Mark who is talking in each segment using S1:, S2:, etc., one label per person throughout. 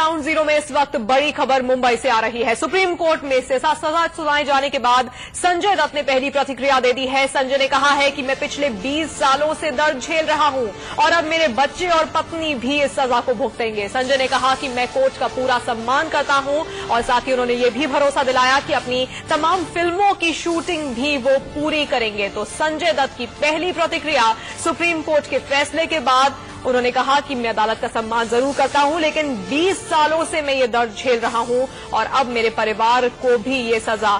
S1: Ground zero में इस वक्त बड़ी खबर मुंबई से आ रही है। सुप्रीम कोर्ट में से सजा सुनाए जाने के बाद संजय दत्त ने पहली प्रतिक्रिया दे दी है। संजय ने कहा है कि मैं पिछले 20 सालों से दर्द झेल रहा हूं और अब मेरे बच्चे और पत्नी भी इस सजा को भुगतेंगे। संजय ने कहा कि मैं कोर्ट का पूरा सम्मान करता हूं और साथ ही उन्होंने ये भी भरोसा दिलाया कि अपनी तमाम फिल्मों की शूटिंग भी वो पूरी करेंगे। तो संजय दत्त की पहली प्रतिक्रिया सुप्रीम कोर्ट के फैसले के बाद उन्होंने कहा कि मैं अदालत का सम्मान जरूर करता हूं, लेकिन 20 सालों से मैं ये दर्द झेल रहा हूं और अब मेरे परिवार को भी ये सजा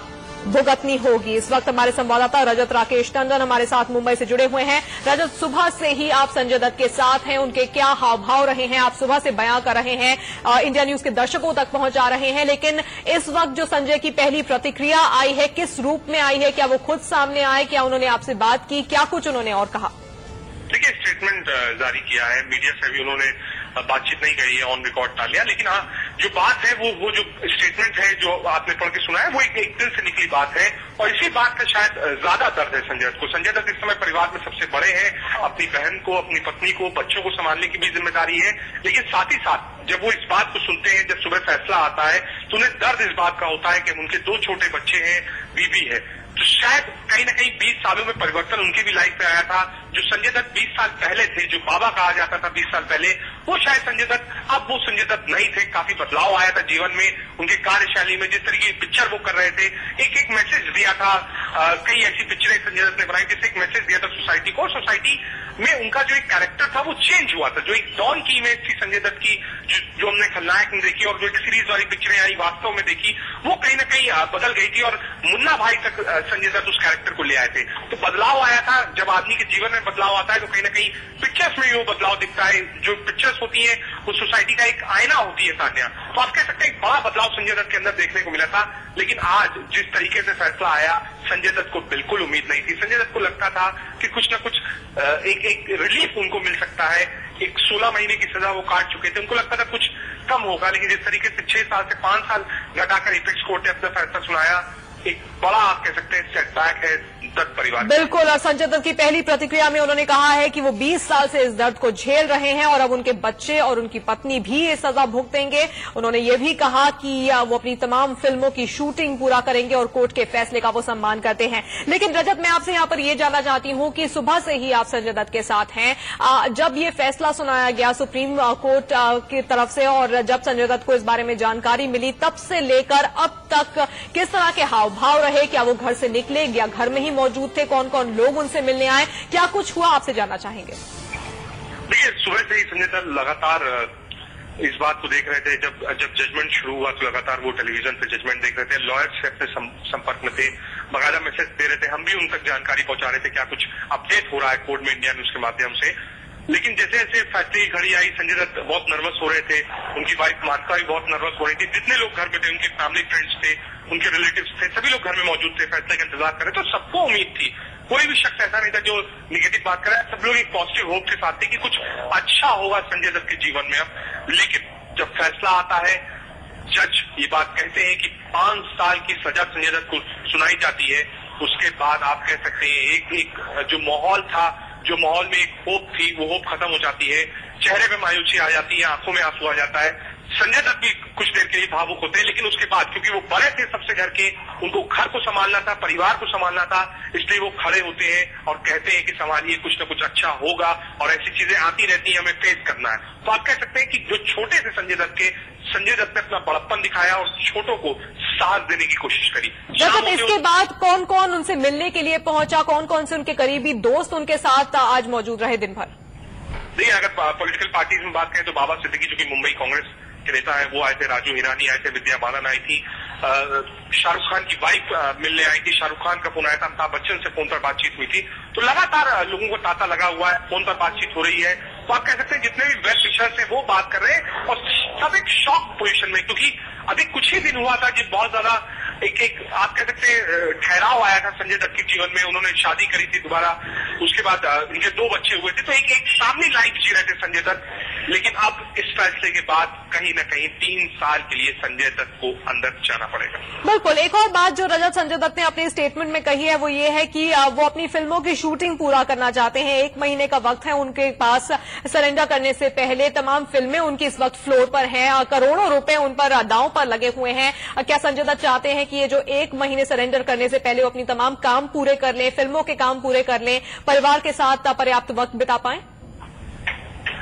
S1: भुगतनी होगी। इस वक्त हमारे संवाददाता रजत राकेश टंडन हमारे साथ मुंबई से जुड़े हुए हैं। रजत, सुबह से ही आप संजय दत्त के साथ हैं, उनके क्या हाव भाव रहे हैं? आप सुबह से बयां कर रहे हैं, इंडिया न्यूज के दर्शकों तक पहुंचा रहे हैं, लेकिन इस वक्त जो संजय की पहली प्रतिक्रिया आई है, किस रूप में आई है? क्या वो खुद सामने आए? क्या उन्होंने आपसे बात की? क्या कुछ उन्होंने और कहा?
S2: देखिए, स्टेटमेंट जारी किया है, मीडिया से भी उन्होंने बातचीत नहीं करी है, ऑन रिकॉर्ड डाल लिया, लेकिन हाँ, जो बात है वो जो स्टेटमेंट है जो आपने पढ़ के सुना है वो एक दिल से निकली बात है और इसी बात का शायद ज्यादा दर्द है संजय दत्त को। संजय दत्त इस समय परिवार में सबसे बड़े हैं, अपनी बहन को, अपनी पत्नी को, बच्चों को संभालने की भी जिम्मेदारी है, लेकिन साथ ही साथ जब वो इस बात को सुनते हैं, जब सुबह फैसला आता है तो उन्हें दर्द इस बात का होता है कि उनके 2 छोटे बच्चे हैं, बीवी है। तो शायद कहीं ना कहीं 20 सालों में परिवर्तन उनकी भी लाइफ में आया था। जो संजय दत्त 20 साल पहले थे, जो बाबा कहा जाता था 20 साल पहले, वो शायद संजय दत्त अब वो संजय दत्त नहीं थे। काफी बदलाव आया था जीवन में, उनके कार्यशैली में, जिस तरीके की पिक्चर वो कर रहे थे, एक मैसेज दिया था। कई ऐसी पिक्चरें संजय दत्त ने बनाई जिससे एक मैसेज दिया था सोसाइटी को, और सोसाइटी में उनका जो एक कैरेक्टर था वो चेंज हुआ था। जो एक डॉन की इमेज थी संजय दत्त की, जो हमने खलनायक में देखी और जो एक सीरीज वाली पिक्चरें आई वास्तव में देखी, वो कहीं ना कहीं बदल गई थी और मुन्ना भाई तक संजय दत्त उस कैरेक्टर को ले आए थे। तो बदलाव आया था। जब आदमी के जीवन में बदलाव आता है तो कहीं ना कहीं पिक्चर्स में वो बदलाव दिखता है। जो पिक्चर्स होती है वो सोसाइटी का एक आईना होती है तान्या। तो आप कह सकते हैं एक बड़ा बदलाव संजय दत्त के अंदर देखने को मिला था, लेकिन आज जिस तरीके से फैसला आया, संजय दत्त को बिल्कुल उम्मीद नहीं थी। संजय दत्त को लगता था कि कुछ न कुछ एक रिलीफ उनको मिल सकता है। एक 16 महीने की सजा वो काट चुके थे, उनको लगता था कुछ कम होगा, लेकिन जिस तरीके से 6 साल से 5 साल घटाकर एपेक्स कोर्ट ने अपना फैसला सुनाया, एक बड़ा आप कह सकते हैं सेटबैक है दत्त परिवार।
S1: बिल्कुल, और संजय दत्त की पहली प्रतिक्रिया में उन्होंने कहा है कि वो 20 साल से इस दर्द को झेल रहे हैं और अब उनके बच्चे और उनकी पत्नी भी ये सजा भुगतेंगे। उन्होंने ये भी कहा कि वो अपनी तमाम फिल्मों की शूटिंग पूरा करेंगे और कोर्ट के फैसले का वो सम्मान करते हैं। लेकिन रजत, मैं आपसे यहाँ पर ये जानना चाहती हूँ कि सुबह से ही आप संजय दत्त के साथ हैं। जब ये फैसला सुनाया गया सुप्रीम कोर्ट की तरफ से और जब संजय दत्त को इस बारे में जानकारी मिली, तब से लेकर अब तक किस तरह के हाव भाव रहे? क्या वो घर से निकले या घर में ही मौजूद थे? कौन कौन लोग उनसे मिलने आए? क्या कुछ हुआ, आपसे जानना चाहेंगे।
S2: देखिए, सुबह से ही संजय दत्त लगातार इस बात को देख रहे थे। जब जजमेंट शुरू हुआ तो लगातार वो टेलीविजन पे जजमेंट देख रहे थे, लॉयर्स से अपने संपर्क में थे, बकायदा मैसेज दे रहे थे। हम भी उन तक जानकारी पहुंचा रहे थे क्या कुछ अपडेट हो रहा है कोर्ट में इंडिया न्यूज के माध्यम से। लेकिन जैसे जैसे फैसले की घड़ी आई, संजय दत्त बहुत नर्वस हो रहे थे, उनकी वाइफ मानसा भी बहुत नर्वस हो रही थी। जितने लोग घर में थे, उनके फैमिली फ्रेंड्स थे, उनके रिलेटिव्स थे, सभी लोग घर में मौजूद थे, फैसले का इंतजार कर रहे थे। तो सबको उम्मीद थी, कोई भी शख्स ऐसा नहीं था जो निगेटिव बात कर रहा है। सब लोग एक पॉजिटिव होप के साथ थे कि कुछ अच्छा होगा संजय दत्त के जीवन में अब। लेकिन जब फैसला आता है, जज ये बात कहते हैं कि 5 साल की सजा संजय दत्त को सुनाई जाती है, उसके बाद आप कह सकते हैं एक जो माहौल था, जो माहौल में एक होप थी, वो होप खत्म हो जाती है। चेहरे पे मायूसी आ जाती है, आंखों में आंसू आ जाता है। संजय दत्त भी कुछ देर के लिए भावुक होते हैं, लेकिन उसके बाद क्योंकि वो बड़े थे सबसे घर के, उनको घर को संभालना था, परिवार को संभालना था, इसलिए वो खड़े होते हैं और कहते हैं कि संभालिए, कुछ न कुछ अच्छा होगा और ऐसी चीजें आती रहती हैं, हमें फेस करना है। तो आप कह सकते हैं कि जो छोटे थे संजय दत्त के, संजय दत्त ने अपना बड़प्पन दिखाया और छोटों को साथ देने की कोशिश करी।
S1: जब इसके बाद कौन कौन उनसे मिलने के लिए पहुंचा? कौन कौन से उनके करीबी दोस्त उनके साथ आज मौजूद रहे दिन भर?
S2: देखिए, अगर पॉलिटिकल पार्टीज में बात करें तो बाबा सिद्दीकी जो कि मुंबई कांग्रेस के नेता है वो आए थे, राजू हिरानी आए थे, विद्या बालन आई थी, शाहरुख खान की वाइफ मिलने आई थी, शाहरुख खान का फोन आया था, अमिताभ बच्चन से फोन पर बातचीत हुई थी। तो लगातार लोगों को तांता लगा हुआ है, फोन पर बातचीत हो रही है। तो आप कह सकते हैं जितने भी वेल विशर्स हैं वो बात कर रहे हैं और सब एक शॉक पोजीशन में, क्योंकि अभी कुछ ही दिन हुआ था जब बहुत ज्यादा एक आप कह सकते हैं ठहराव आया था संजय दत्त के जीवन में। उन्होंने शादी करी थी दोबारा, उसके बाद इनके 2 बच्चे हुए थे, तो एक सामने लाइफ जी रहे थे संजय दत्त। लेकिन अब इस फैसले के बाद कहीं न कहीं 3 साल के लिए संजय दत्त को अंदर जाना पड़ेगा।
S1: बिल्कुल। एक और बात जो रजत संजय दत्त ने अपने स्टेटमेंट में कही है वो ये है कि वो अपनी फिल्मों की शूटिंग पूरा करना चाहते हैं। 1 महीने का वक्त है उनके पास सरेंडर करने से पहले। तमाम फिल्में उनकी इस वक्त फ्लोर पर हैं, करोड़ों रुपए उन पर दांव पर लगे हुए हैं। क्या संजय दत्त चाहते हैं कि ये जो 1 महीने सरेंडर करने से पहले वो अपनी तमाम काम पूरे कर लें, फिल्मों के काम पूरे कर लें, परिवार के साथ पर्याप्त वक्त बिता पाएं?